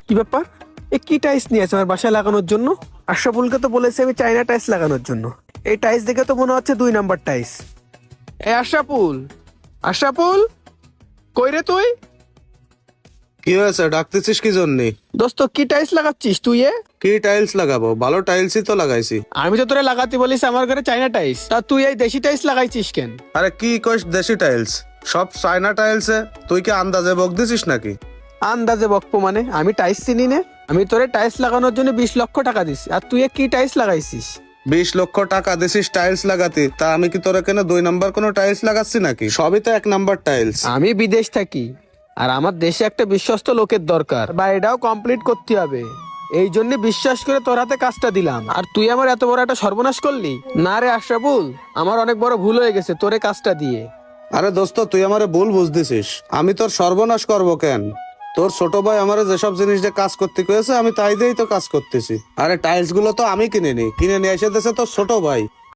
কি ব্যাপার? কি টাইলস নিয়ে আছে আমার বাসায় লাগানোর জন্য? আশরাফুলকে তো বলেছে আমি চাইনা টাইলস লাগানোর জন্য। এই টাইলস দেখে তো মনে হচ্ছে 2 নাম্বার টাইলস। আশরাফুল, আশরাফুল, কই রে তুই? কি হয়েছে, ডাকতেছিস কি জন্য? দোস্ত কি টাইলস লাগাচ্ছিস তুই? কি টাইলস লাগাবো? ভালো টাইলসই তো লাগাইছি। আমি তো তোরে লাগাতে বলিস আমার ঘরে চাইনা টাইলস, তা তুই এই দেশি টাইলস লাগাইছিস কেন? আরে কি কইস দেশি টাইলস? সব চায়না টাইলসে তুই কি আন্দাজে বক দিছিস নাকি? আন্দাজে বকবো মানে? আমি টাইলস চিনি না? আমি তোরে টাইলস লাগানোর জন্য 20 লক্ষ টাকা দিছি, আর তুই কি টাইলস লাগাইছিস? 20 লক্ষ টাকা দিছিস টাইলস লাগাতে, তা আমি কি তোরা কেন 2 নাম্বার কোনো টাইলস লাগাচ্ছি নাকি? সবই তো 1 নাম্বার টাইলস। আমি বিদেশ থাকি, আর আমার দেশে একটা বিশ্বস্ত লোকের দরকার, বা এটাও কমপ্লিট করতে হবে। এই জন্য বিশ্বাস করে তোর হাতে কাজটা দিলাম, আর তুই আমার এত বড় একটা সর্বনাশ করলি। না রে আশরাফুল, আমার অনেক বড় ভুল হয়ে গেছে তোরে কাজটা দিয়ে। আরে দোস্ত, তুই আমারে ভুল বুঝতেছিস। আমি তোর সর্বনাশ করব কেন? তোর ছোট ভাই আমারে যেসব জিনিস দিয়ে কাজ করতে কয়েছে আমি তাই দিয়েই তো কাজ করতেছি। আরে টাইলস গুলো তো আমি কিনে নিয়ে এসে দিয়েছে তোর ছোট ভাই।